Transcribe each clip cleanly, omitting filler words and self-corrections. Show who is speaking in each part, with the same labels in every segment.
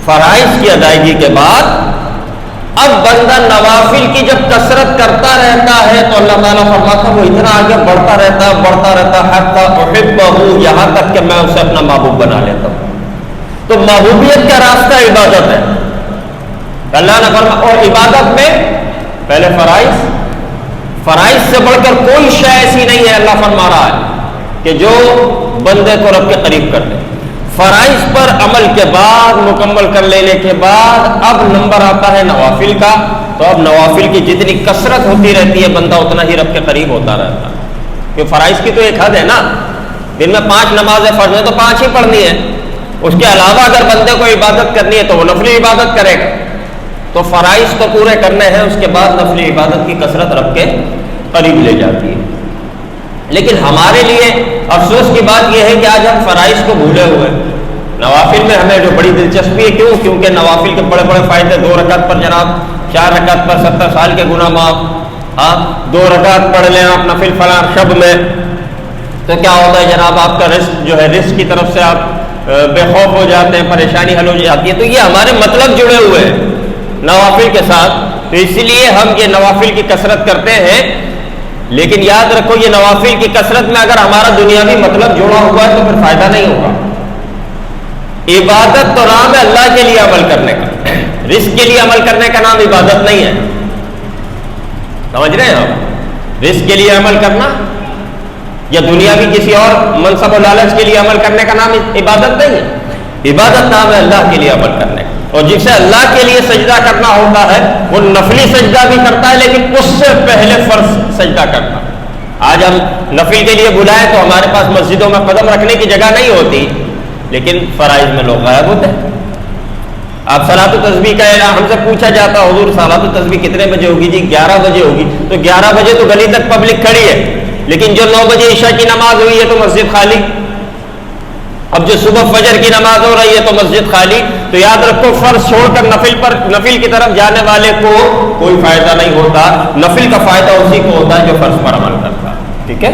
Speaker 1: فرائض کی ادائیگی کے بعد اب بندہ نوافل کی جب کثرت کرتا رہتا ہے تو اللہ تعالیٰ فرماتا ہے وہ اتنا آگے بڑھتا رہتا حتی احبہ، یہاں تک کہ میں اسے اپنا محبوب بنا لیتا ہوں۔ تو محبوبیت کا راستہ عبادت ہے۔ اللہ نے فرمایا، اور عبادت میں پہلے فرائض سے بڑھ کر کوئی شے ایسی نہیں ہے، اللہ فرما رہا ہے کہ جو بندے کو رب کے قریب کر دے۔ فرائض پر عمل کے بعد مکمل کر لینے کے بعد اب نمبر آتا ہے نوافل کا، تو اب نوافل کی جتنی کثرت ہوتی رہتی ہے بندہ اتنا ہی رب کے قریب ہوتا رہتا ہے۔ کہ فرائض کی تو ایک حد ہے نا، دن میں 5 نمازیں فرض ہیں تو 5 ہی پڑھنی ہے، اس کے علاوہ اگر بندے کو عبادت کرنی ہے تو وہ نفلی عبادت کرے گا۔ تو فرائض تو پورے کرنے ہیں، اس کے بعد نفلی عبادت کی کثرت رب کے قریب لے جاتی ہے۔ لیکن ہمارے لیے افسوس کی بات یہ ہے کہ آج ہم فرائض کو بھولے ہوئے۔ نوافل میں ہمیں جو بڑی دلچسپی ہے، کیونکہ نوافل کے بڑے بڑے فائدے، 2 رکعت پر جناب 4 رکعت پر 70 سال کے گناہ معاف، 2 رکعت پڑھ لیں آپ نفل فلاں شب میں تو کیا ہوتا ہے جناب، آپ کا رزق جو ہے رزق کی طرف سے آپ بے خوف ہو جاتے ہیں، پریشانی حل ہو جاتی ہے۔ تو یہ ہمارے مطلب جڑے ہوئے ہیں نوافل کے ساتھ، تو اس لیے ہم یہ نوافل کی کثرت کرتے ہیں۔ لیکن یاد رکھو یہ نوافل کی کثرت میں اگر ہمارا دنیاوی مطلب جڑا ہوا ہے تو پھر فائدہ نہیں ہوگا۔ عبادت تو نام ہے اللہ کے لیے عمل کرنے کا، رزق کے لیے عمل کرنے کا نام عبادت نہیں ہے، سمجھ رہے ہیں آپ؟ رزق کے لیے عمل کرنا یا دنیاوی کسی اور منصب و لالچ کے لیے عمل کرنے کا نام عبادت نہیں ہے۔ عبادت نام ہے اللہ کے لیے عمل کرنے کا، اور جسے اللہ کے لیے سجدہ کرنا ہوتا ہے وہ نفلی سجدہ بھی کرتا ہے، لیکن اس سے پہلے فرض سجدہ کرتا ہے۔ آج ہم نفل کے لیے بلائیں تو ہمارے پاس مسجدوں میں قدم رکھنے کی جگہ نہیں ہوتی، لیکن فرائض میں لوگ غائب ہوتے ہیں۔ آپ صلاۃ التسبیح کا اعلان، ہم سے پوچھا جاتا ہے حضور صلاۃ التسبیح کتنے بجے ہوگی؟ جی 11 بجے ہوگی۔ تو 11 بجے تو گلی تک پبلک کھڑی ہے، لیکن جو 9 بجے عشاء کی نماز ہوئی ہے تو مسجد خالی۔ اب جو صبح فجر کی نماز ہو رہی ہے تو مسجد خالی۔ تو یاد رکھو فرض چھوڑ کر نفل کی طرف جانے والے کو کوئی فائدہ نہیں ہوتا، نفل کا فائدہ اسی کو ہوتا ہے جو فرض پر عمل کرتا ہے، ٹھیک ہے؟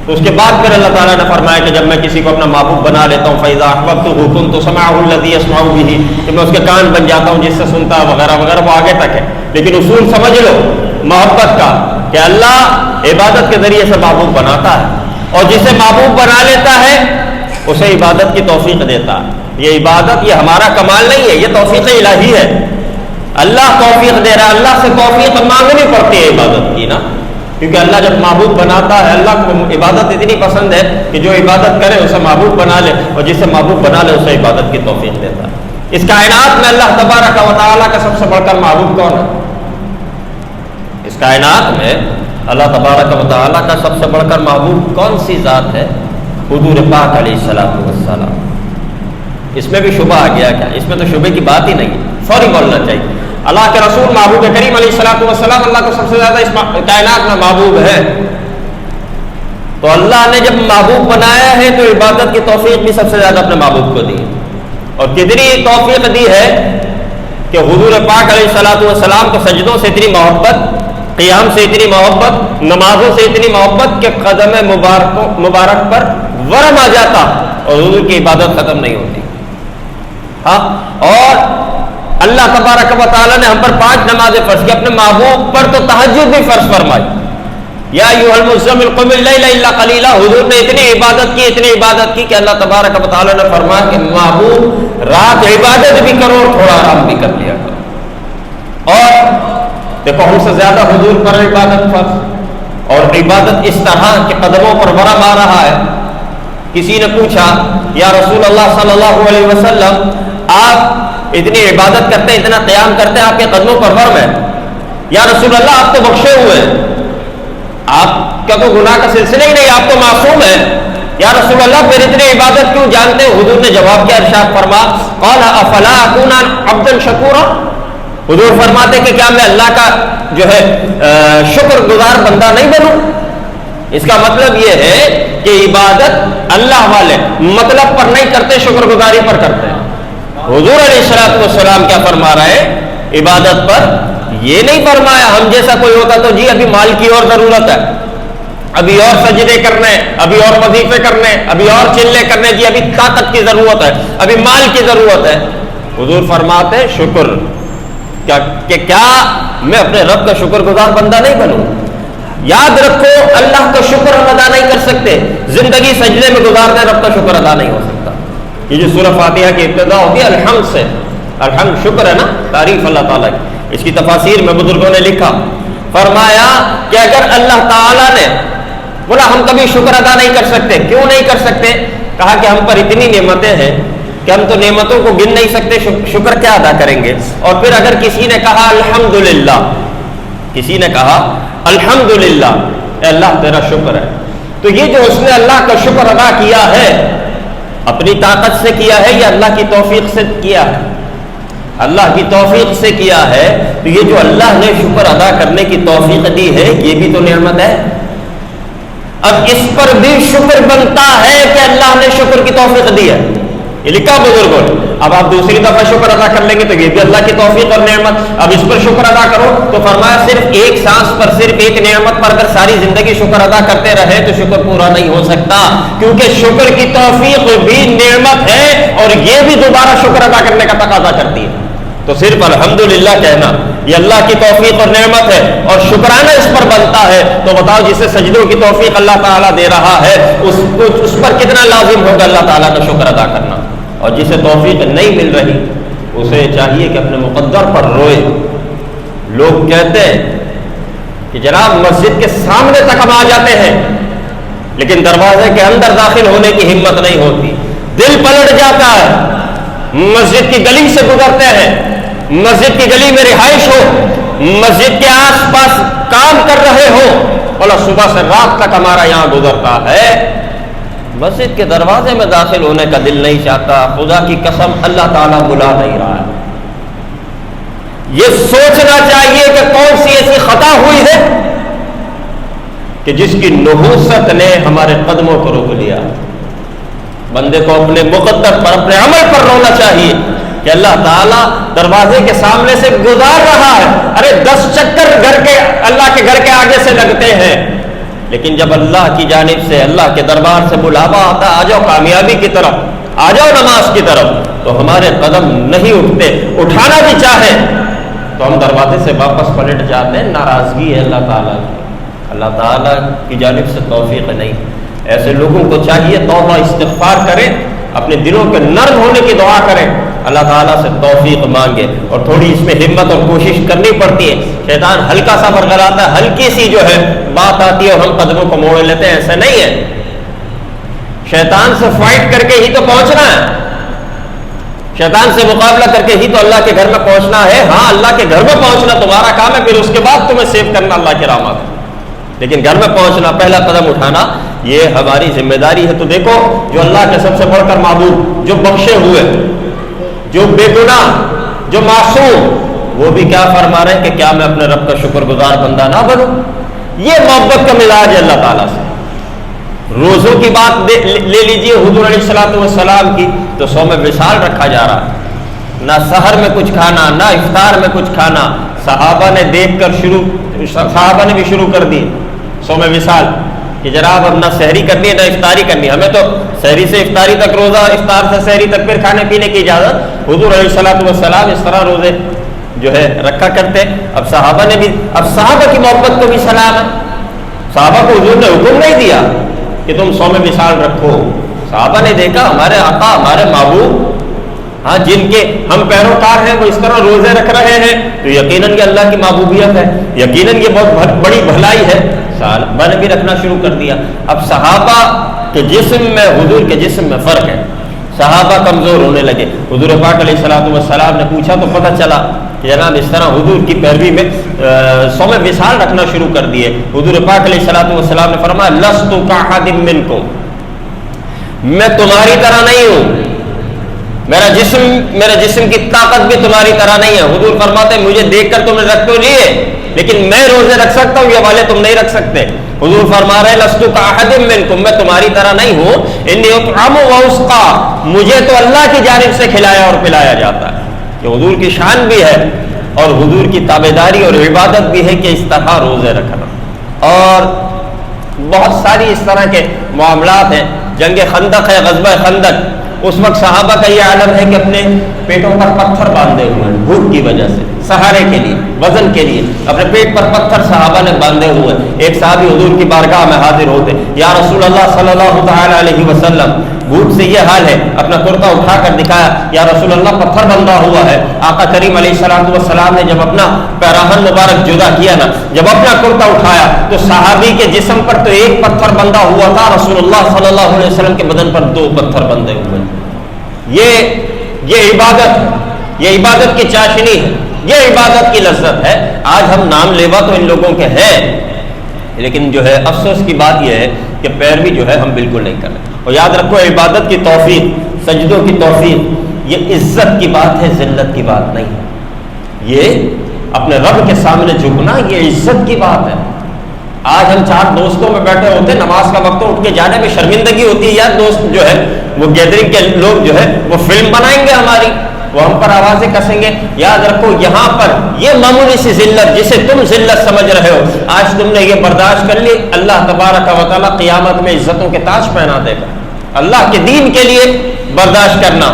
Speaker 1: تو اس کے بعد پھر اللہ تعالیٰ نے فرمایا کہ جب میں کسی کو اپنا محبوب بنا لیتا ہوں فَإِذَا أَحْبَبْتُهُ كُنتُ سَمْعَهُ الَّذِي يَسْمَعُ بِهِ، کہ میں اس کے کان بن جاتا ہوں جس سے سنتا ہے، وغیرہ وغیرہ، وہ آگے تک ہے۔ لیکن اصول سمجھ لو محبت کا کہ اللہ عبادت کے ذریعے سے محبوب بناتا ہے، اور جسے محبوب بنا لیتا ہے اسے عبادت کی توفیق دیتا ہے۔ یہ عبادت یہ ہمارا کمال نہیں ہے، یہ توفیق الہی ہے، اللہ توفیق دے رہا ہے۔ اللہ سے توفیق مانگنی پڑتی ہے عبادت کی نا، کیونکہ اللہ جب محبوب بناتا ہے، اللہ کو عبادت اتنی پسند ہے کہ جو عبادت کرے اسے محبوب بنا لے، اور جسے محبوب بنا لے اسے عبادت کی توفیق دیتا ہے۔ اس کائنات میں اللہ تبارک و تعالیٰ کا سب سے بڑھ کر محبوب کون ہے؟ اس کائنات میں اللہ تبارک و تعالیٰ کا سب سے بڑھ کر محبوب کون سی ذات ہے؟ حضور پاک علیہ الصلوۃ والسلام۔ اس میں بھی شبہ آ گیا کیا؟ اس میں تو شبے کی بات ہی نہیں ہے، فوری بولنا چاہیے۔ اللہ کے رسول محبوب کریم علیہ الصلوۃ والسلام اللہ کو سب سے زیادہ اس کائنات میں محبوب ہے۔ تو اللہ نے جب محبوب بنایا ہے تو عبادت کی توفیق بھی سب سے زیادہ اپنے محبوب کو دی، اور کتنی توفیق دی ہے کہ حضور پاک علیہ الصلوۃ والسلام کو سجدوں سے اتنی محبت، قیام سے اتنی محبت، نمازوں سے اتنی محبت کہ قدم مبارک پر ورم آ جاتا اور حضور کی عبادت ختم نہیں ہوتی۔ ہاں، اور اللہ تبارک و تعالیٰ نے ہم پر 5 نمازیں فرض کی، اپنے محبوب پر تو تہجد بھی فرض فرمائی۔ یا ایھا المزمل قم اللیل الا قلیلا، حضور نے اتنی عبادت کی کہ اللہ تبارک و تعالیٰ نے فرمایا کہ محبوب رات عبادت بھی کرو اور تھوڑا آرام بھی کر لیا کرو۔ اور دیکھو ہم سے زیادہ حضور پر عبادت فرض، اور عبادت اس طرح کے قدموں پر ورم آ رہا ہے۔ کسی نے پوچھا یا رسول اللہ صلی اللہ علیہ وسلم، آپ اتنی عبادت کرتے ہیں، اتنا قیام کرتے ہیں، آپ کے قدموں پر ورم ہے۔ یا رسول اللہ آپ تو بخشے ہوئے ہیں، آپ کا تو گناہ کا سلسلہ ہی نہیں، آپ تو معصوم ہیں۔ یا رسول اللہ پھر اتنی عبادت کیوں جانتے ہیں؟ حضور نے جواب کیا، ارشاد فرما قال افلا اکون عبدا شکورا، حضور فرماتے کہ کیا میں اللہ کا جو ہے شکر گزار بندہ نہیں بنوں؟ اس کا مطلب یہ ہے کہ عبادت اللہ والے مطلب پر نہیں کرتے، شکر گزاری پر کرتے ہیں۔ حضور علیہ الصلوۃ والسلام کیا فرما رہے ہیں؟ عبادت پر یہ نہیں فرمایا ہم جیسا کوئی ہوتا تو جی ابھی مال کی اور ضرورت ہے، ابھی اور سجدے کرنے، ابھی اور وظیفے کرنے، ابھی اور چلے کرنے، جی ابھی طاقت کی ضرورت ہے، ابھی مال کی ضرورت ہے۔ حضور فرماتے ہیں شکر کہ کیا میں اپنے رب کا شکر گزار بندہ نہیں بنوں؟ یاد رکھو اللہ کا شکر ہم ادا نہیں کر سکتے، زندگی سجدے میں گزارتے رب کا شکر ادا نہیں ہو سکتا۔ یہ جو سورہ فاتحہ کی ابتدا ہوتی ہے الحمد سے، الحمد شکر ہے نا، تعریف اللہ تعالیٰ کی۔ اس کی تفاسیر میں بزرگوں نے لکھا، فرمایا کہ اگر اللہ تعالیٰ نے بولا ہم کبھی شکر ادا نہیں کر سکتے، کیوں نہیں کر سکتے؟ کہا کہ ہم پر اتنی نعمتیں ہیں کہ ہم تو نعمتوں کو گن نہیں سکتے، شکر کیا ادا کریں گے؟ اور پھر اگر کسی نے کہا الحمدللہ، کسی نے کہا الحمدللہ، اے اللہ تیرا شکر ہے، تو یہ جو اس نے اللہ کا شکر ادا کیا ہے اپنی طاقت سے کیا ہے یا اللہ کی توفیق سے کیا ہے؟ اللہ کی توفیق سے کیا ہے، تو یہ جو اللہ نے شکر ادا کرنے کی توفیق دی ہے یہ بھی تو نعمت ہے۔ اب اس پر بھی شکر بنتا ہے کہ اللہ نے شکر کی توفیق دی ہے، یہ لکھا بزرگوں نے۔ اب آپ دوسری دفعہ شکر ادا کر لیں گے تو یہ بھی اللہ کی توفیق اور نعمت، اب اس پر شکر ادا کرو تو فرمایا صرف ایک سانس پر، صرف ایک نعمت پر اگر ساری زندگی شکر ادا کرتے رہے تو شکر پورا نہیں ہو سکتا، کیونکہ شکر کی توفیق بھی نعمت ہے اور یہ بھی دوبارہ شکر ادا کرنے کا تقاضا کرتی ہے۔ تو صرف الحمدللہ کہنا یہ اللہ کی توفیق اور نعمت ہے اور شکرانہ اس پر بنتا ہے، تو بتاؤ جسے سجدوں کی توفیق اللہ تعالیٰ دے رہا ہے اس پر کتنا لازم ہوگا اللہ تعالیٰ کا شکر ادا کرنا، اور جسے توفیق نہیں مل رہی اسے چاہیے کہ اپنے مقدر پر روئے۔ لوگ کہتے ہیں کہ جناب مسجد کے سامنے تک ہم آ جاتے ہیں لیکن دروازے کے اندر داخل ہونے کی ہمت نہیں ہوتی، دل پلٹ جاتا ہے، مسجد کی گلی سے گزرتے ہیں، مسجد کی گلی میں رہائش ہو، مسجد کے آس پاس کام کر رہے ہو، بولا صبح سے رات تک ہمارا یہاں گزرتا ہے، مسجد کے دروازے میں داخل ہونے کا دل نہیں چاہتا، خدا کی قسم اللہ تعالیٰ بلا نہیں رہا ہے۔ یہ سوچنا چاہیے کہ کون سی ایسی خطا ہوئی ہے کہ جس کی نحوست نے ہمارے قدموں کو روک لیا۔ بندے کو اپنے مقدر پر، اپنے عمل پر رونا چاہیے کہ اللہ تعالیٰ دروازے کے سامنے سے گزار رہا ہے، ارے 10 چکر گھر کے اللہ کے گھر کے آگے سے لگتے ہیں، لیکن جب اللہ کی جانب سے اللہ کے دربار سے بلاوا آتا آ جاؤ کامیابی کی طرف، آ جاؤ نماز کی طرف، تو ہمارے قدم نہیں اٹھتے، اٹھانا بھی چاہے تو ہم دروازے سے واپس پلٹ جاتے ہیں۔ ناراضگی ہے اللہ تعالیٰ کی، اللہ تعالیٰ کی جانب سے توفیق نہیں۔ ایسے لوگوں کو چاہیے توبہ استغفار کریں، اپنے دلوں کے نرم ہونے کی دعا کریں، اللہ تعالیٰ سے توفیق مانگے، اور تھوڑی اس میں ہمت اور کوشش کرنی پڑتی ہے۔ شیطان ہلکا سا برگلاتا ہے، ہلکی سی جو ہے بات آتی ہے اور ہم قدموں کو موڑ لیتے ہیں، ایسا نہیں ہے۔ شیطان سے فائٹ کر کے ہی تو پہنچنا ہے، شیطان سے مقابلہ کر کے ہی تو اللہ کے گھر میں پہنچنا ہے۔ ہاں اللہ کے گھر میں پہنچنا تمہارا کام ہے، پھر اس کے بعد تمہیں سیو کرنا اللہ کی رحمت ہے، لیکن گھر میں پہنچنا، پہلا قدم اٹھانا یہ ہماری ذمہ داری ہے۔ تو دیکھو جو اللہ کے سب سے بڑھ کر معبود، جو بخشے ہوئے، جو بے گناہ، جو معصوم، وہ بھی کیا فرما رہے ہیں کہ کیا میں اپنے رب کا شکر گزار بندہ نہ بنوں؟ یہ محبت کا مزاج ہے اللہ تعالیٰ سے۔ روزوں کی بات لے لیجئے حضور علیہ الصلوۃ والسلام کی، تو صوم وصال رکھا جا رہا ہے، نہ سحر میں کچھ کھانا نہ افطار میں کچھ کھانا۔ صحابہ نے دیکھ کر صحابہ نے بھی شروع کر دی صوم وصال کہ جناب اب نہ سحری کرنی ہے نہ افطاری کرنی ہے، ہمیں تو سحری سے افطاری تک روزہ، افطار سے سحری تک پھر کھانے پینے کی اجازت۔ حضور علیہ الصلوۃ والسلام اس طرح روزے جو ہے رکھا کرتے۔ اب صحابہ نے بھی، اب صحابہ کی محبت کو بھی سلام ہے، صحابہ کو حضور نے حکم نہیں دیا کہ تم صوم وصال رکھو، صحابہ نے دیکھا ہمارے آقا، ہمارے محبوب، ہاں جن کے ہم پیروکار ہیں وہ اس طرح روزے رکھ رہے ہیں تو یقیناً یہ اللہ کی محبوبیت ہے، یقیناً یہ بہت بڑی بھلائی ہے، صحابہ نے بھی رکھنا شروع کر دیا۔ اب صحابہ کے جسم میں حضور کے جسم میں فرق ہے، صحابہ کمزور ہونے لگے۔ حضور پاک علیہ الصلوۃ والسلام نے پوچھا تو پتہ چلا کہ جناب اس طرح حضور کی پیروی میں صوم وصال رکھنا شروع کر دیے۔ حضور پاک علیہ الصلوۃ والسلام نے فرمایا لست کاحد منکم، میں تمہاری طرح نہیں ہوں، میرا جسم کی طاقت بھی تمہاری طرح نہیں ہے۔ حضور فرماتے ہیں مجھے دیکھ کر تم نے رکھ تو لیے لیکن میں روزے رکھ سکتا ہوں، یہ والے تم نہیں رکھ سکتے۔ حضور فرما رہے ہیں لست کاحد منکم، میں تمہاری طرح نہیں ہوں، انی اطعم و اسقا، مجھے تو اللہ کی جانب سے کھلایا اور پلایا جاتا ہے۔ کہ حضور کی شان بھی ہے اور حضور کی تابعداری اور عبادت بھی ہے کہ اس طرح روزے رکھنا۔ اور بہت ساری اس طرح کے معاملات ہیں، جنگ خندق ہے، غزوہ خندق، اس وقت صحابہ کا یہ عالم ہے کہ اپنے پیٹوں پر پتھر باندھے ہوئے ہیں بھوک کی وجہ سے، سہارے کے لیے، وزن کے لیے اپنے پیٹ پر پتھر صحابہ نے باندھے ہوئے ہیں۔ ایک صحابی حضور کی بارگاہ میں حاضر ہوتے، یا رسول اللہ صلی اللہ تعالی علیہ وسلم بھوک سے یہ حال ہے، اپنا کرتا اٹھا کر دکھایا، یا رسول اللہ پتھر بندھا ہوا ہے۔ آقا کریم علیہ الصلوۃ والسلام نے جب اپنا پیراہن مبارک جدا کیا نا، جب اپنا کرتا اٹھایا تو صحابی کے جسم پر تو ایک پتھر بندھا ہوا تھا، رسول اللہ صلی اللہ علیہ وسلم کے بدن پر 2 پتھر بندھے ہوئے۔ یہ عبادت، یہ عبادت کی چاشنی ہے، یہ عبادت کی لذت ہے۔ آج ہم نام لیوا تو ان لوگوں کے ہیں، لیکن جو ہے افسوس کی بات یہ ہے کہ پیروی جو ہے ہم بالکل نہیں کر رہے۔ اور یاد رکھو، عبادت کی توفیق، سجدوں کی توفیق، یہ عزت کی بات ہے، ذلت کی بات نہیں ہے۔ یہ اپنے رب کے سامنے جھکنا، یہ عزت کی بات ہے۔ آج ہم 4 دوستوں میں بیٹھے ہوتے، نماز کا وقت اٹھ کے جانے میں شرمندگی ہوتی ہے، یار دوست جو ہے وہ گیدرنگ کے لوگ جو ہے وہ فلم بنائیں گے ہماری، وہ ہم پر آوازیں کسیں گے۔ یاد رکھو، یہاں پر یہ معمولی سی ذلت جسے تم ذلت سمجھ رہے ہو، آج تم نے یہ برداشت کر لی، اللہ تبارک و تعالیٰ قیامت میں عزتوں کے تاج پہنا دے گا۔ اللہ کے دین کے لیے برداشت کرنا،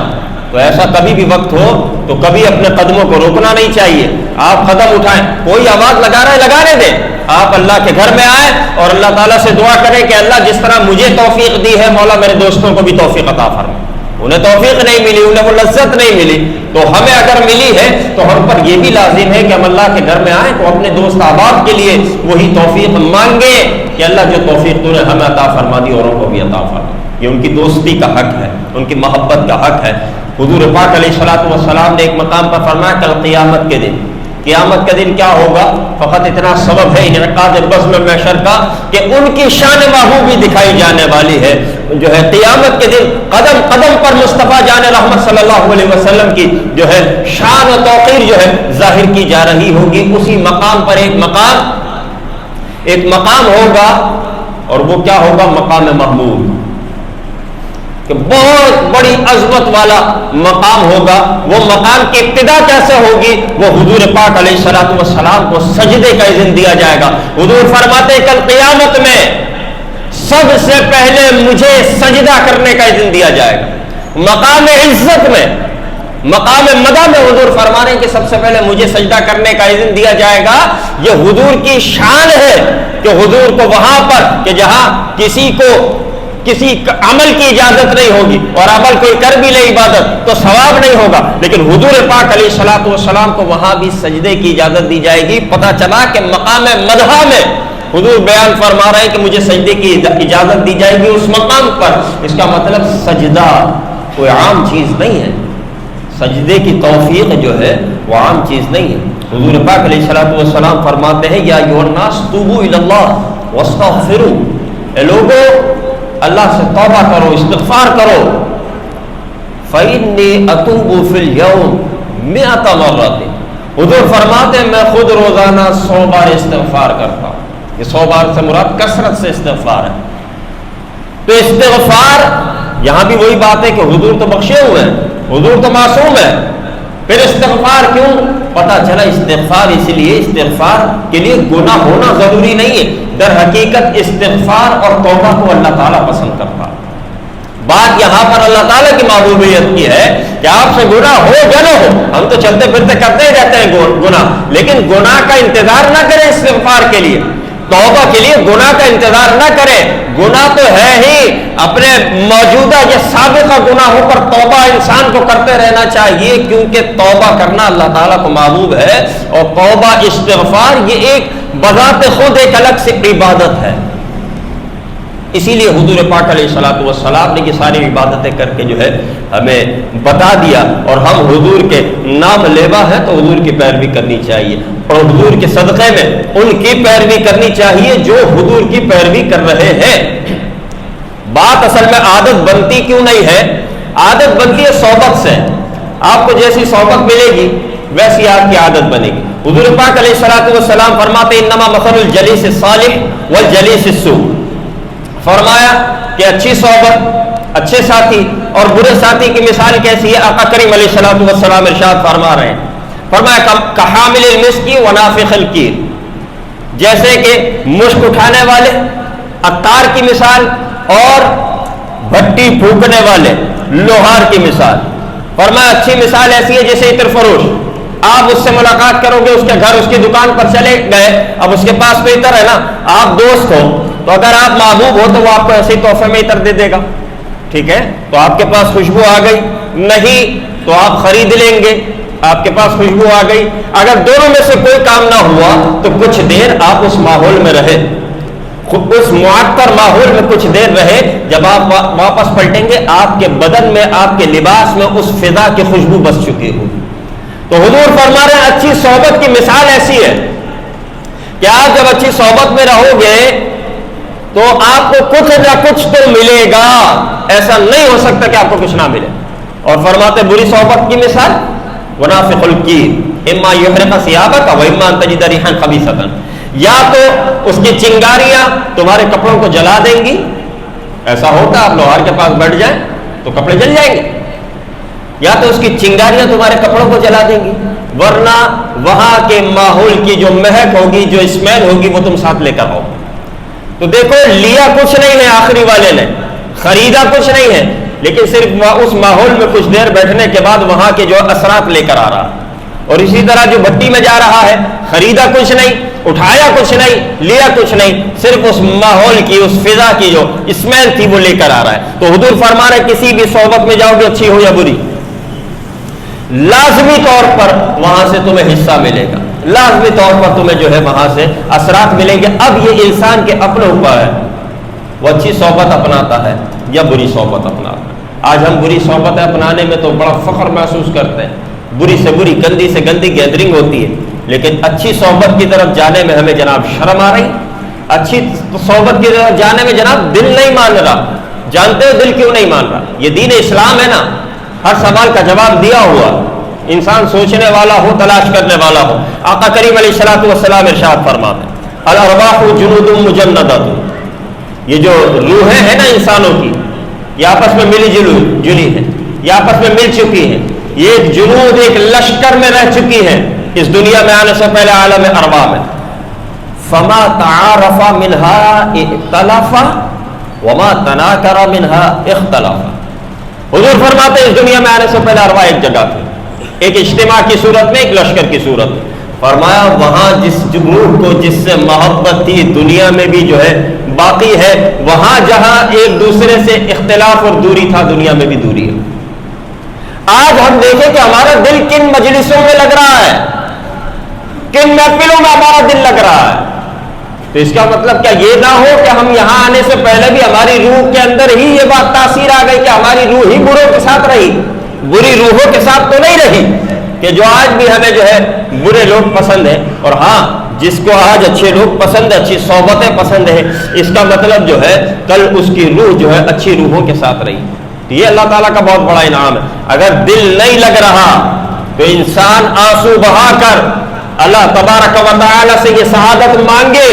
Speaker 1: تو ایسا کبھی بھی وقت ہو تو کبھی اپنے قدموں کو روکنا نہیں چاہیے۔ آپ قدم اٹھائیں، کوئی آواز لگا رہا ہے لگانے دیں، آپ اللہ کے گھر میں آئیں اور اللہ تعالیٰ سے دعا کریں کہ اللہ جس طرح مجھے توفیق دی ہے، مولا میرے دوستوں کو بھی توفیق عطا فرما۔ انہیں توفیق نہیں ملی، انہیں وہ لذت نہیں ملی، تو ہمیں اگر ملی ہے تو ہم پر یہ بھی لازم ہے کہ ہم اللہ کے گھر میں آئیں تو اپنے دوست احباب کے لیے وہی توفیق مانگے کہ اللہ جو توفیق تو نے ہمیں عطا فرما دی، اوروں کو بھی عطا فرما۔ یہ ان کی دوستی کا حق ہے، ان کی محبت کا حق ہے۔ حضور پاک علیہ الصلوۃ والسلام نے ایک مقام پر فرمایا، کل قیامت کے دن، قیامت کا دن کیا ہوگا؟ فقط اتنا سبب ہے انعقاد بزم محشر کا کہ ان کی شان محبوبی دکھائی جانے والی ہے۔ جو ہے قیامت کے دن قدم قدم پر مصطفیٰ جان رحمت صلی اللہ علیہ وسلم کی جو ہے شان و توقیر جو ہے ظاہر کی جا رہی ہوگی۔ اسی مقام پر ایک مقام ہوگا، اور وہ کیا ہوگا؟ مقام محمود، کہ بہت بڑی عظمت والا مقام ہوگا۔ وہ مقام کی ابتدا کیسے ہوگی؟ وہ حضور پاک علیہ الصلوۃ والسلام کو سجدے کا اذن دیا جائے گا۔ حضور فرماتے کل قیامت میں سب سے پہلے مجھے سجدہ کرنے کا اذن دیا جائے گا۔ مقام عزت میں، مقام مدح میں حضور فرما رہے ہیں کہ سب سے پہلے مجھے سجدہ کرنے کا اذن دیا جائے گا۔ یہ حضور کی شان ہے کہ حضور کو وہاں پر کہ جہاں کسی عمل کی اجازت نہیں ہوگی، اور عمل کوئی کر بھی لے عبادت تو ثواب نہیں ہوگا، لیکن حضور پاک علیہ الصلوۃ والسلام کو وہاں بھی سجدے کی اجازت دی جائے گی۔ پتہ چلا کہ مقام مدح میں حضور بیان فرما رہے ہیں کہ مجھے سجدے کی اجازت دی جائے گی اس مقام پر۔ اس کا مطلب سجدہ کوئی عام چیز نہیں ہے، سجدے کی توفیق جو ہے وہ عام چیز نہیں ہے۔ حضور پاک علیہ الصلوۃ والسلام فرماتے ہیں، یا ایھا الناس توبوا الی اللہ واستغفروا، اے لوگو اللہ سے توبہ کرو، استغفار کرو۔ فإنی اتوب فی اليوم 100 مرۃ، حضور فرماتے ہیں میں خود روزانہ 100 بار استغفار کرتا ہوں۔ یہ 100 بار سے مراد کثرت سے استغفار ہے۔ تو استغفار یہاں بھی وہی بات ہے کہ حضور تو بخشے ہوئے ہیں، حضور تو معصوم ہے، پھر استغفار کیوں؟ پتہ چلا استغفار اس لیے، استغفار کے لیے گناہ ہونا ضروری نہیں ہے، در حقیقت استغفار اور توبہ کو اللہ تعالیٰ پسند کرتا ہے۔ بات یہاں پر اللہ تعالیٰ کی محبوبیت کی ہے کہ آپ سے گناہ ہو یا نہ ہو، ہم تو چلتے پھرتے کرتے ہی رہتے ہیں گناہ، لیکن گناہ کا انتظار نہ کریں استغفار کے لیے، توبہ کے لیے گناہ کا انتظار نہ کریں۔ گناہ تو ہے ہی، اپنے موجودہ یا سابقہ گناہوں پر توبہ انسان کو کرتے رہنا چاہیے، کیونکہ توبہ کرنا اللہ تعالیٰ کو محبوب ہے، اور توبہ استغفار یہ ایک بذات خود ایک الگ سے عبادت ہے۔ اسی لیے حضور پاک علیہ الصلوۃ والسلام نے یہ ساری عبادتیں کر کے جو ہے ہمیں بتا دیا، اور ہم حضور کے نام لیوا ہیں تو حضور کی پیروی کرنی چاہیے، اور حضور کے صدقے میں ان کی پیروی کرنی چاہیے جو حضور کی پیروی کر رہے ہیں۔ بات اصل میں عادت بنتی کیوں نہیں ہے؟ عادت بنتی ہے صحبت سے، آپ کو جیسی صحبت ملے گی ویسی آپ کی عادت بنے گی۔ حضور پاک علیہ الصلوۃ والسلام فرماتے ہیں انما مثل الجلیس الصالح والجلیس السوء، فرمایا کہ اچھی صحبت، اچھے ساتھی اور برے ساتھی کی مثال کیسی ہے؟ آقا کریم علیہ الصلوۃ والسلام ارشاد فرما رہے ہیں، فرمایا کحامل المسک ونافخ الکیر، جیسے کہ مشک اٹھانے والے عطار کی مثال اور بھٹی پھونکنے والے لوہار کی مثال. فرمایا اچھی مثال ایسی ہے جیسے عطر فروش. آپ اس سے ملاقات کرو گے, اس کے گھر, اس کی دکان پر چلے گئے, اب اس کے پاس تو عطر ہے نا, آپ دوست ہو تو اگر آپ محبوب ہو تو وہ آپ کو ایسے ہی تحفے میں عطر دے دے گا, ٹھیک ہے, تو آپ کے پاس خوشبو آ گئی. نہیں تو آپ خرید لیں گے, آپ کے پاس خوشبو آ گئی. اگر دونوں میں سے کوئی کام نہ ہوا تو کچھ دیر آپ اس ماحول میں رہے, اس معطر ماحول میں کچھ دیر رہے, جب آپ واپس پلٹیں گے آپ کے بدن میں, آپ کے لباس میں اس فضا کی خوشبو بس چکی ہو. تو حضور فرما رہے ہیں اچھی صحبت کی مثال ایسی ہے کہ آپ جب اچھی صحبت میں رہو گے تو آپ کو کچھ نہ کچھ تو ملے گا, ایسا نہیں ہو سکتا کہ آپ کو کچھ نہ ملے. اور فرماتے بری صحبت کی مثال منافق الکیر اما یحرق ثیابک و اما ان تجد ریحا خبیثۃ, یا تو اس کی چنگاریاں تمہارے کپڑوں کو جلا دیں گی. ایسا ہوتا ہے, آپ لوہار کے پاس بیٹھ جائیں تو کپڑے جل جائیں گے, یا تو اس کی چنگاریاں تمہارے کپڑوں کو جلا دیں گی, ورنہ وہاں کے ماحول کی جو مہک ہوگی, جو اسمیل ہوگی, وہ تم ساتھ لے کر آؤ. تو دیکھو لیا کچھ نہیں ہے آخری والے نے, خریدا کچھ نہیں ہے, لیکن صرف اس ماحول میں کچھ دیر بیٹھنے کے بعد وہاں کے جو اثرات لے کر آ رہا. اور اسی طرح جو بھٹی میں جا رہا ہے, خریدا کچھ نہیں, اٹھایا کچھ نہیں, لیا کچھ نہیں, صرف اس ماحول کی, اس فضا کی جو اسمیل تھی وہ لے کر آ رہا ہے. تو حضور فرما رہے کسی بھی صحبت میں جاؤ گے, اچھی ہو یا بری, لازمی طور پر وہاں سے تمہیں حصہ ملے گا, لازمی طور پر تمہیں جو ہے وہاں سے اثرات ملیں گے. اب یہ انسان کے اپنے اوپر ہے, وہ اچھی صحبت اپناتا ہے یا بری صحبت اپناتا ہے. آج ہم بری صحبتیں اپنانے میں تو بڑا فخر محسوس کرتے ہیں, بری سے بری, گندی سے گندی گیدرنگ ہوتی ہے, لیکن اچھی صحبت کی طرف جانے میں ہمیں جناب شرم آ رہی, اچھی صحبت کی طرف جانے میں جناب دل نہیں مان رہا. جانتے ہو دل کیوں نہیں مان رہا؟ یہ دین اسلام ہے نا, ہر سوال کا جواب دیا ہوا, انسان سوچنے والا ہو, تلاش کرنے والا ہو. آقا کریم علیہ الصلوۃ والسلام ارشاد فرماتے ہیں الارواح جنود مجندۃ, یہ جو روحیں ہیں نا انسانوں کی, یہ آپس میں ملی جلی ہیں, یہ آپس میں مل چکی ہیں, یہ جنود ایک لشکر میں رہ چکی ہیں اس دنیا میں آنے سے پہلے عالم ارواح میں. فما تعارف منها ائتلف وما تناکر منها اختلف. حضور فرماتے ہیں اس دنیا میں آنے سے پہلے ارواح ایک جگہ تھی, ایک اجتماع کی صورت میں, ایک لشکر کی صورت میں. فرمایا وہاں جس روح کو جس سے محبت تھی دنیا میں بھی جو ہے باقی ہے, وہاں جہاں ایک دوسرے سے اختلاف اور دوری تھا دنیا میں بھی دوری ہے. آج ہم دیکھیں کہ ہمارا دل کن مجلسوں میں لگ رہا ہے, کن محفلوں میں ہمارا دل لگ رہا ہے. تو اس کا مطلب کیا یہ نہ ہو کہ ہم یہاں آنے سے پہلے بھی ہماری روح کے اندر ہی یہ بات تاثیر آ گئی کہ ہماری روح ہی بروں کے ساتھ رہی, بری روحوں کے ساتھ تو نہیں رہی, کہ جو آج بھی ہمیں جو ہے برے لوگ پسند ہیں. اور ہاں جس کو آج اچھے لوگ پسند ہیں, اچھی صحبتیں پسند ہیں, اس کا مطلب جو ہے کل اس کی روح جو ہے اچھی روحوں کے ساتھ رہی. تو یہ اللہ تعالیٰ کا بہت بڑا انعام ہے. اگر دل نہیں لگ رہا تو انسان آنسو بہا کر اللہ تبارک و تعالی سے یہ سعادت مانگے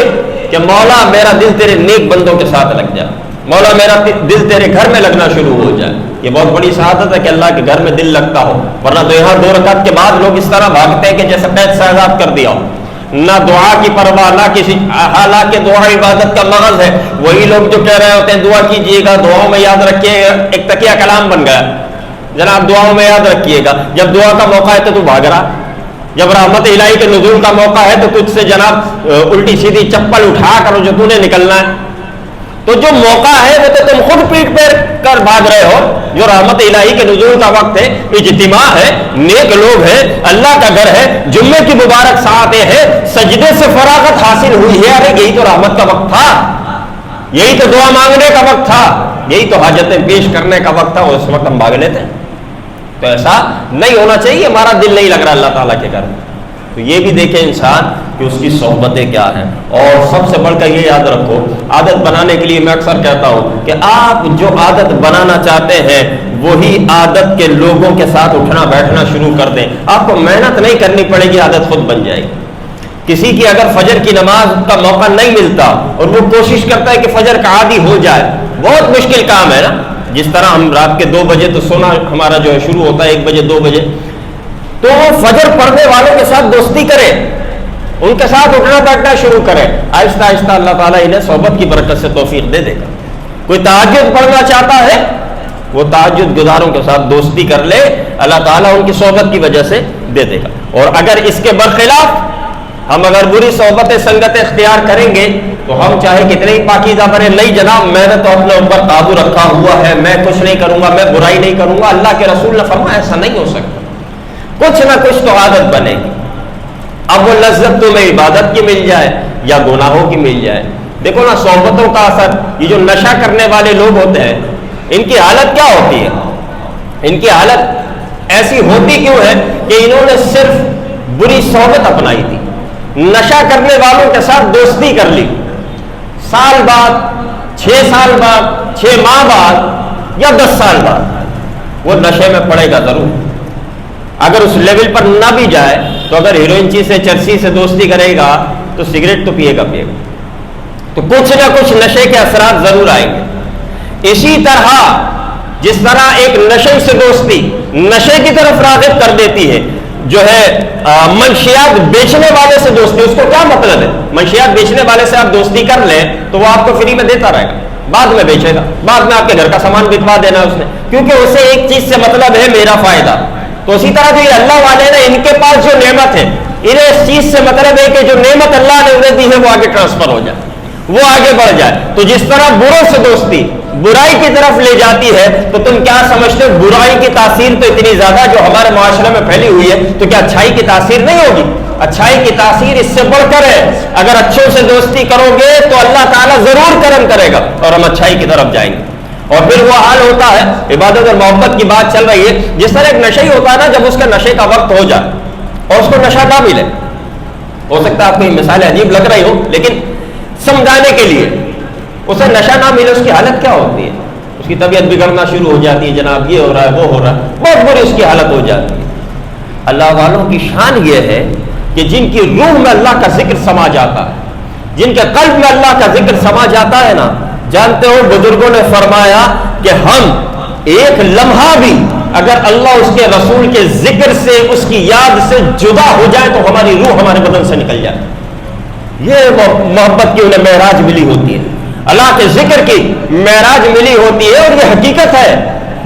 Speaker 1: کہ مولا میرا دل تیرے نیک بندوں کے ساتھ لگ جائے, مولا میرا دل تیرے گھر میں لگنا شروع ہو جائے. یہ بہت بڑی سعادت ہے کہ اللہ کے گھر میں دل لگتا ہو, ورنہ تو یہاں 2 رکعت کے بعد لوگ اس طرح بھاگتے ہیں کہ جیسے قید سے آزاد کر دیا ہو, نہ دعا کی پرواہ, نہ کسی, حالانکہ دعا عبادت کا مغز ہے. وہی لوگ جو کہہ رہے ہوتے ہیں دعا کیجیے گا, دعاؤں میں یاد رکھیے گا, ایک تکیہ کلام بن گیا جناب, دعاؤں میں یاد رکھیے گا. جب دعا کا موقع ہے تو بھاگ رہا, جب رحمت الہی کے نزول کا موقع ہے تو تجھ سے جناب الٹی سیدھی چپل اٹھا کر جو نے نکلنا ہے. تو جو موقع ہے وہ تو تم خود پیٹ پہ کر بھاگ رہے ہو. جو رحمت الہی کے نزول کا وقت ہے, اجتماع ہے, نیک لوگ ہیں, اللہ کا گھر ہے, جمعے کی مبارک ساعتیں ہیں, سجدے سے فراغت حاصل ہوئی ہے. ارے یہی تو رحمت کا وقت تھا, یہی تو دعا مانگنے کا وقت تھا, یہی تو حاجتیں پیش کرنے کا وقت تھا. اس وقت ہم بھاگ لیتے ہیں. تو ایسا نہیں ہونا چاہیے. ہمارا دل نہیں لگ رہا اللہ تعالیٰ کے گھر میں, تو یہ بھی دیکھیں انسان کہ اس کی صحبتیں کیا ہیں. اور سب سے بڑھ کر یہ یاد رکھو, عادت بنانے کے لیے میں اکثر کہتا ہوں کہ آپ جو عادت بنانا چاہتے ہیں وہی عادت کے لوگوں کے ساتھ اٹھنا بیٹھنا شروع کر دیں. آپ کو محنت نہیں کرنی پڑے گی, عادت خود بن جائے گی. کسی کی اگر فجر کی نماز کا موقع نہیں ملتا اور وہ کوشش کرتا ہے کہ فجر کا عادی ہو جائے, بہت مشکل کام ہے نا. جس طرح ہم رات کے 2 بجے تو سونا ہمارا جو ہے شروع ہوتا ہے 1 بجے 2 بجے, تو وہ فجر پڑھنے والوں کے ساتھ دوستی کرے, ان کے ساتھ اٹھنا بیٹھنا شروع کرے. آہستہ آہستہ اللہ تعالیٰ انہیں صحبت کی برکت سے توفیق دے دے گا. کوئی تہجد پڑھنا چاہتا ہے وہ تہجد گزاروں کے ساتھ دوستی کر لے، اللہ تعالیٰ ان کی صحبت کی وجہ سے دے دے گا. اور اگر اس کے برخلاف ہم اگر بری صحبت سنگت اختیار کریں گے تو ہم چاہے کتنے ہی پاکیزہ بنے، نہیں جناب میں نے تو اپنے اوپر قابو رکھا ہوا ہے، میں کچھ نہیں کروں گا، میں برائی نہیں کروں گا. اللہ کے رسول نے فرمایا ایسا نہیں ہو سکتا، کچھ نہ کچھ تو عادت بنے گی. اب وہ لذت تمہیں عبادت کی مل جائے یا گناہوں کی مل جائے. دیکھو نا صحبتوں کا اثر، یہ جو نشہ کرنے والے لوگ ہوتے ہیں ان کی حالت کیا ہوتی ہے؟ ان کی حالت ایسی ہوتی کیوں ہے کہ انہوں نے صرف بری صحبت اپنائی تھی، نشہ کرنے والوں کے ساتھ دوستی کر لی. سال بعد، 6 سال بعد، 6 ماہ بعد یا 10 سال بعد وہ نشے میں پڑے گا ضرور. اگر اس لیول پر نہ بھی جائے تو اگر ہیروئن سے چرسی سے دوستی کرے گا تو سگریٹ تو پیے گا. تو کچھ نہ کچھ نشے کے اثرات ضرور آئیں گے. اسی طرح جس طرح ایک نشے سے دوستی نشے کی طرف راغب کر دیتی ہے، جو ہے منشیات بیچنے والے سے دوستی، اس کو کیا مطلب ہے؟ منشیات بیچنے والے سے آپ دوستی کر لیں تو وہ آپ کو فری میں دیتا رہے گا، بعد میں بیچے گا، بعد میں آپ کے گھر کا سامان بکوا دینا اس نے، کیونکہ اسے ایک چیز سے مطلب ہے میرا فائدہ. تو اسی طرح جو یہ اللہ والے نے ان کے پاس جو نعمت ہے انہیں اس چیز سے مطلب ہے کہ جو نعمت اللہ نے انہیں دی ہے وہ آگے ٹرانسفر ہو جائے، وہ آگے بڑھ جائے. تو جس طرح بروں سے دوستی برائی کی طرف لے جاتی ہے، تو تم کیا سمجھتے ہو برائی کی تاثیر تو اتنی زیادہ جو ہمارے معاشرے میں پھیلی ہوئی ہے، تو کیا اچھائی کی تاثیر نہیں ہوگی؟ اچھائی کی تاثیر اس سے بڑھ کر ہے. اگر اچھوں سے دوستی کرو گے تو اللہ تعالیٰ ضرور کرم کرے گا اور ہم اچھائی کی طرف جائیں گے. اور پھر وہ حال ہوتا ہے، عبادت اور محبت کی بات چل رہی ہے، جس طرح ایک نشہ ہی ہوتا ہے نا، جب اس کا نشے کا وقت ہو جائے اور اس کو نشہ نہ ملے. ہو سکتا ہے آپ کو یہ مثالیں عجیب لگ رہی ہو، لیکن سمجھانے کے لیے اسے نشہ نہ ملے اس کی حالت کیا ہوتی ہے؟ اس کی طبیعت بگڑنا شروع ہو جاتی ہے، جناب یہ ہو رہا ہے وہ ہو رہا ہے، بہت بری اس کی حالت ہو جاتی ہے. اللہ والوں کی شان یہ ہے کہ جن کی روح میں اللہ کا ذکر سما جاتا ہے، جن کے قلب میں اللہ کا ذکر سما جاتا ہے نا، جانتے ہو بزرگوں نے فرمایا کہ ہم ایک لمحہ بھی اگر اللہ اس کے رسول کے ذکر سے اس کی یاد سے جدا ہو جائے تو ہماری روح ہمارے بدن سے نکل جائے. یہ محبت کی انہیں معراج ملی ہوتی ہے، اللہ کے ذکر کی معراج ملی ہوتی ہے. اور یہ حقیقت ہے،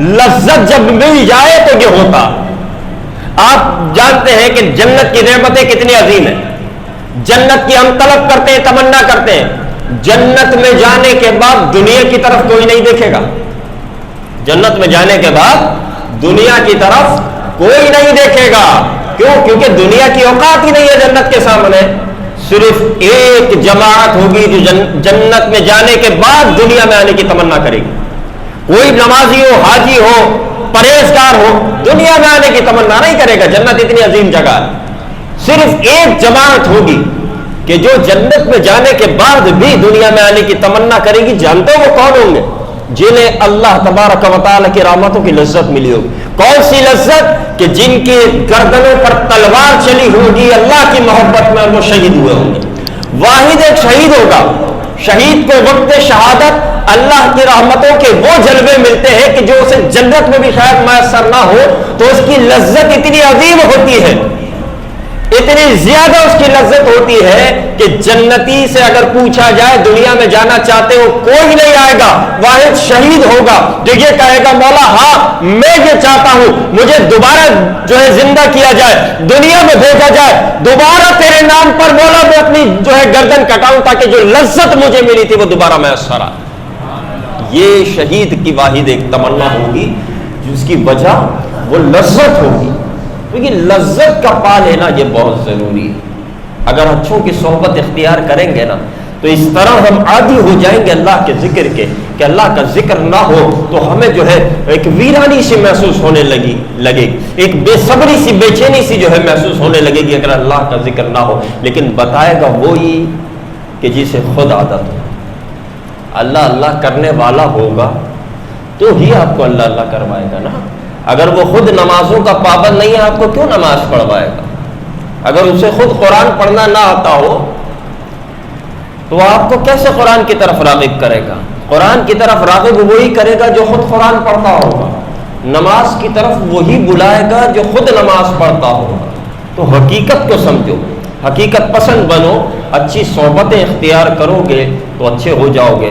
Speaker 1: لذت جب مل جائے تو یہ ہوتا. آپ جانتے ہیں کہ جنت کی نعمتیں کتنی عظیم ہیں، جنت کی ہم طلب کرتے ہیں، تمنا کرتے ہیں. جنت میں جانے کے بعد دنیا کی طرف کوئی نہیں دیکھے گا. جنت میں جانے کے بعد دنیا کی طرف کوئی نہیں دیکھے گا. کیوں؟ کیونکہ دنیا کی اوقات ہی نہیں ہے جنت کے سامنے. صرف ایک جماعت ہوگی جو جنت میں جانے کے بعد دنیا میں آنے کی تمنا کرے گی. کوئی نمازی ہو، حاجی ہو، پرہیزگار ہو، دنیا میں آنے کی تمنا نہیں کرے گا. جنت اتنی عظیم جگہ ہے. صرف ایک جماعت ہوگی کہ جو جنت میں جانے کے بعد بھی دنیا میں آنے کی تمنا کرے گی. جانتے ہو وہ کون ہوں گے؟ جنہیں اللہ تبارک و تعالیٰ کی رحمتوں کی لذت ملی ہوگی. کون سی لذت؟ کہ جن کی گردنوں پر تلوار چلی ہوگی اللہ کی محبت میں، اور وہ شہید ہوئے ہوں گے. واحد ایک شہید ہوگا، شہید کو وقت شہادت اللہ کی رحمتوں کے وہ جلوے ملتے ہیں کہ جو اسے جنت میں بھی شاید میسر نہ ہو. تو اس کی لذت اتنی عظیم ہوتی ہے، اتنی زیادہ اس کی لذت ہوتی ہے کہ جنتی سے اگر پوچھا جائے دنیا میں جانا چاہتے ہو، کوئی نہیں آئے گا. واحد شہید ہوگا جو یہ کہے گا مولا ہاں میں یہ چاہتا ہوں، مجھے دوبارہ جو ہے زندہ کیا جائے، دنیا میں بھیجا جائے، دوبارہ تیرے نام پر مولا میں اپنی جو ہے گردن کٹاؤں تاکہ جو لذت مجھے ملی تھی وہ دوبارہ میسر آئے. یہ شہید کی واحد ایک تمنا ہوگی جس کی وجہ وہ لذت ہوگی. کیونکہ لذت کا پا لینا یہ بہت ضروری ہے. اگر اچھوں کی صحبت اختیار کریں گے نا تو اس طرح ہم عادی ہو جائیں گے اللہ کے ذکر کے کہ اللہ کا ذکر نہ ہو تو ہمیں جو ہے ایک ویرانی سی محسوس ہونے لگے، ایک بے صبری سی، بے چینی سی جو ہے محسوس ہونے لگے گی اگر اللہ کا ذکر نہ ہو. لیکن بتائے گا وہی کہ جسے خود عادت ہو. اللہ اللہ کرنے والا ہوگا تو ہی آپ کو اللہ اللہ کروائے گا نا. اگر وہ خود نمازوں کا پابند نہیں ہے آپ کو کیوں نماز پڑھوائے گا؟ اگر اسے خود قرآن پڑھنا نہ آتا ہو تو آپ کو کیسے قرآن کی طرف راغب کرے گا؟ قرآن کی طرف راغب وہی کرے گا جو خود قرآن پڑھتا ہوگا، نماز کی طرف وہی بلائے گا جو خود نماز پڑھتا ہوگا. تو حقیقت کو سمجھو، حقیقت پسند بنو، اچھی صحبتیں اختیار کرو گے تو اچھے ہو جاؤ گے.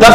Speaker 1: 10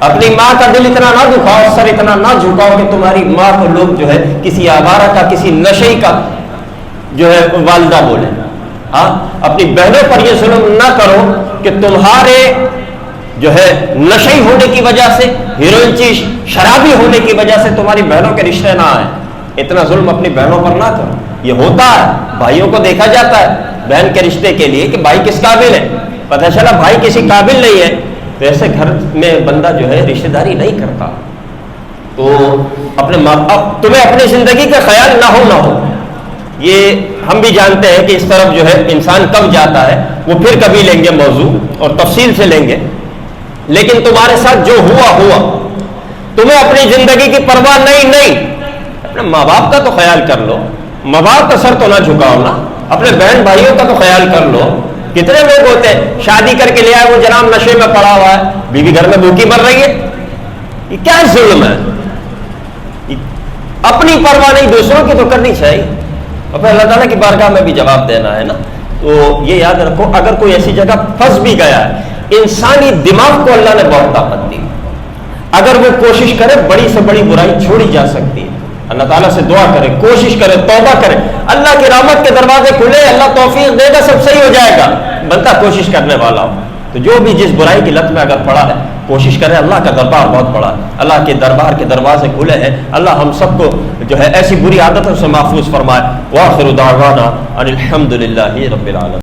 Speaker 1: اپنی ماں کا دل اتنا نہ دکھاؤ، سر اتنا نہ جھکاؤ کہ تمہاری ماں کو لوگ جو ہے کسی آوارہ کا، کسی نشئی کا جو ہے والدہ بولے. ہاں، اپنی بہنوں پر یہ ظلم نہ کرو کہ تمہارے جو ہے نشئی ہونے کی وجہ سے، ہیروئن چیز شرابی ہونے کی وجہ سے تمہاری بہنوں کے رشتے نہ آئیں. اتنا ظلم اپنی بہنوں پر نہ کرو. یہ ہوتا ہے، بھائیوں کو دیکھا جاتا ہے بہن کے رشتے کے لیے کہ بھائی کس قابل ہے، پتہ چلا بھائی کسی قابل نہیں ہے تو ایسے گھر میں بندہ جو ہے رشتہ داری نہیں کرتا. تو اپنے تمہیں اپنی زندگی کا خیال نہ ہو یہ ہم بھی جانتے ہیں کہ اس طرف جو ہے انسان کب جاتا ہے، وہ پھر کبھی لیں گے موضوع اور تفصیل سے لیں گے. لیکن تمہارے ساتھ جو ہوا تمہیں اپنی زندگی کی پرواہ نہیں. اپنے ماں باپ کا تو خیال کر لو، ماں باپ کا سر تو نہ جھکاؤ نا. اپنے بہن بھائیوں کا تو خیال کر لو. کتنے لوگ ہوتے ہیں شادی کر کے لے آئے، وہ جناب نشے میں پڑا ہوا ہے، بیوی گھر میں بھوکی مر رہی ہے. یہ کیا ظلم ہے؟ اپنی پرواہ نہیں، دوسروں کی تو کرنی چاہیے. اور پھر اللہ تعالیٰ کی بارگاہ میں بھی جواب دینا ہے نا. تو یہ یاد رکھو، اگر کوئی ایسی جگہ پھنس بھی گیا ہے، انسانی دماغ کو اللہ نے بہت طاقت دی. اگر وہ کوشش کرے بڑی سے بڑی برائی چھوڑی جا سکتی ہے. اللہ تعالیٰ سے دعا کرے، کوشش کرے، توبہ کرے، اللہ کی رحمت کے دروازے کھلے، اللہ توفیق دے گا، سب صحیح ہو جائے گا. بندہ کوشش کرنے والا ہو تو جو بھی جس برائی کی لت میں اگر پڑا ہے کوشش کرے. اللہ کا دربار بہت بڑا ہے، اللہ کے دربار کے دروازے کھلے ہیں. اللہ ہم سب کو جو ہے ایسی بری عادتوں سے محفوظ فرمائے. وآخر دعوانا ان الحمد للہ رب العالمین.